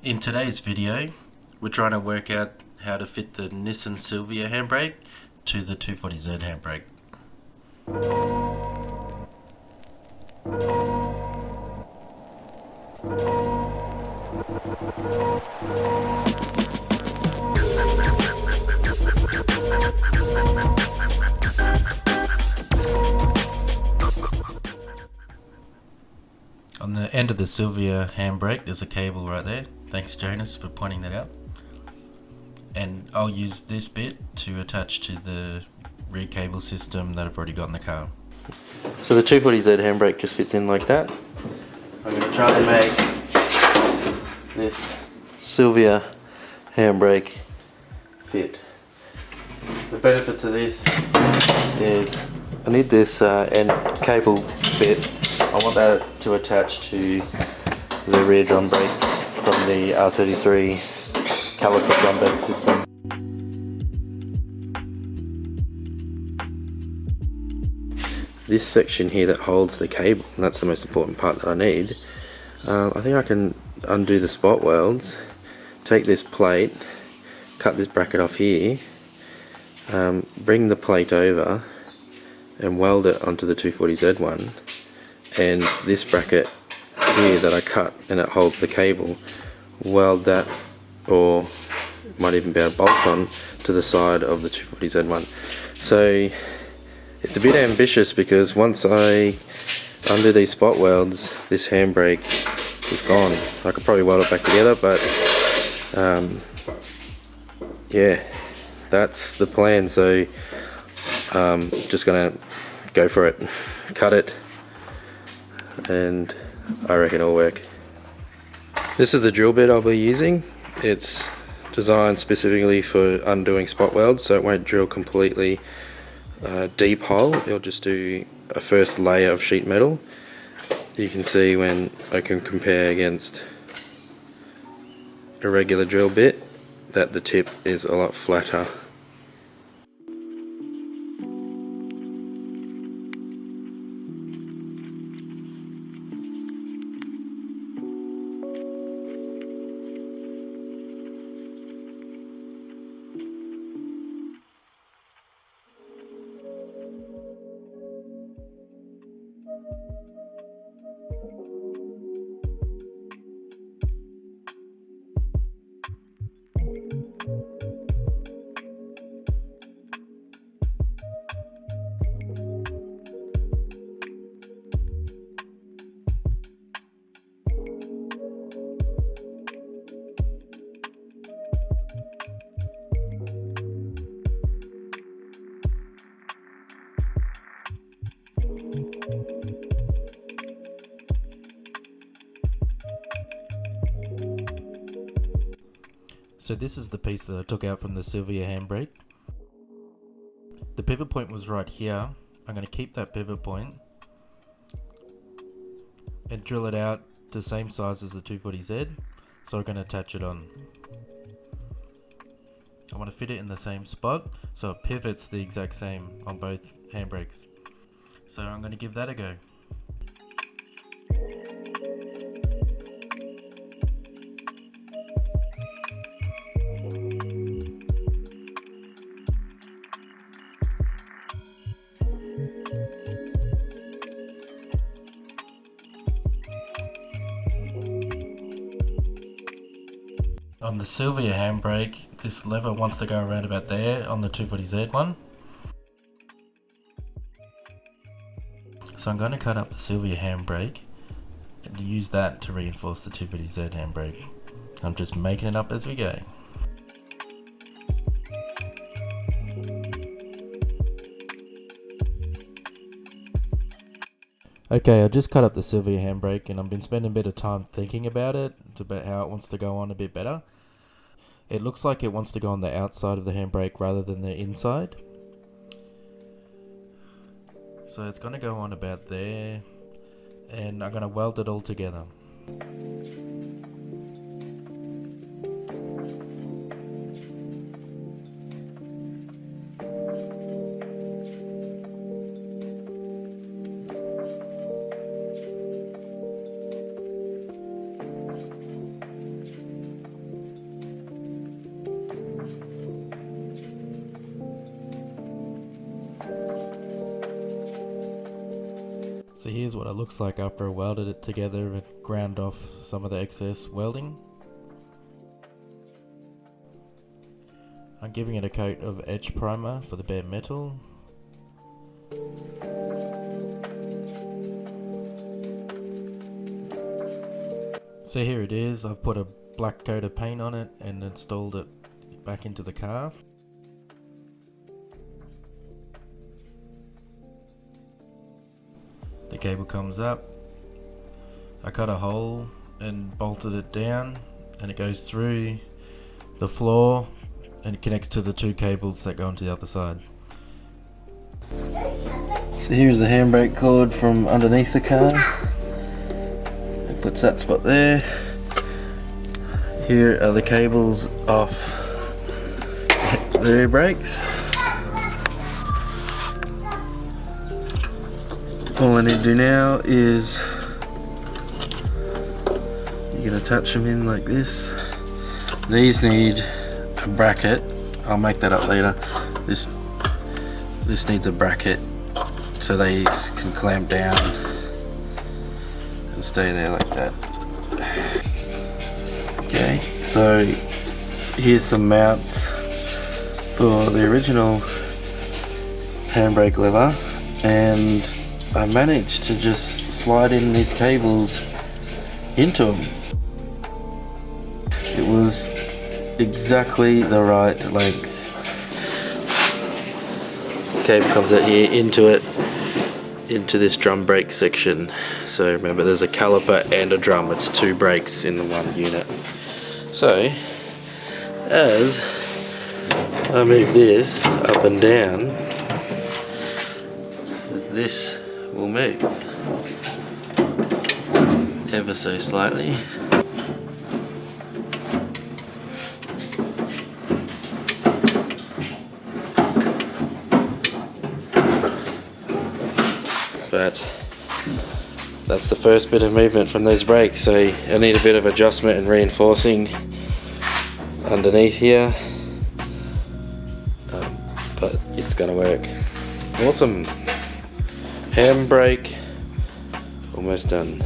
In today's video, we're trying to work out how to fit the Nissan Silvia handbrake to the 240Z handbrake. On the end of the Silvia handbrake, there's a cable right there. Thanks, Jonas, for pointing that out. And I'll use this bit to attach to the rear cable system that I've already got in the car. So the 240Z handbrake just fits in like that. I'm going to try to make this Silvia handbrake fit. The benefits of this is I need this end cable bit. I want that to attach to the rear drum brakes from the R33 caliper drum brake system. This section here that holds the cable, and that's the most important part that I need. I think I can undo the spot welds, take this plate, cut this bracket off here, bring the plate over and weld it onto the 240Z one, and this bracket here that I cut and it holds the cable, weld that, or might even be able to bolt on to the side of the 240Z one. So it's a bit ambitious because once I undo these spot welds, this handbrake is gone. I could probably weld it back together, but yeah, that's the plan. So just gonna go for it, cut it, and I reckon it'll work. This is the drill bit I'll be using. It's designed specifically for undoing spot welds, so it won't drill completely deep hole. It'll just do a first layer of sheet metal. You can see when I can compare against a regular drill bit that the tip is a lot flatter. So this is the piece that I took out from the Silvia handbrake. The pivot point was right here. I'm going to keep that pivot point and drill it out to the same size as the 240Z. So we're going to attach it on. I want to fit it in the same spot so it pivots the exact same on both handbrakes. So I'm going to give that a go. On the Silvia handbrake, this lever wants to go around about there on the 240Z one. So I'm going to cut up the Silvia handbrake and use that to reinforce the 240Z handbrake. I'm just making it up as we go. Okay, I just cut up the Silvia handbrake and I've been spending a bit of time thinking about it, about how it wants to go on a bit better. It looks like it wants to go on the outside of the handbrake rather than the inside. So it's going to go on about there, and I'm going to weld it all together. So here's what it looks like after I welded it together and ground off some of the excess welding. I'm giving it a coat of etch primer for the bare metal. So here it is. I've put a black coat of paint on it and installed it back into the car. The cable comes up. I cut a hole and bolted it down, and it goes through the floor and it connects to the two cables that go onto the other side. So here's the handbrake cord from underneath the car. It puts that spot there. Here are the cables off the rear brakes. All I need to do now is you can attach them in like this. These need a bracket. I'll make that up later. This needs a bracket so they can clamp down and stay there like that. Okay, so here's some mounts for the original handbrake lever, and I managed to just slide in these cables into them. It was exactly the right length. Cable comes out here into this drum brake section. So remember, there's a caliper and a drum. It's two brakes in the one unit. So as I move this up and down, this will move ever so slightly. But that's the first bit of movement from those brakes, so I need a bit of adjustment and reinforcing underneath here, but it's gonna work. Awesome. Handbrake almost done.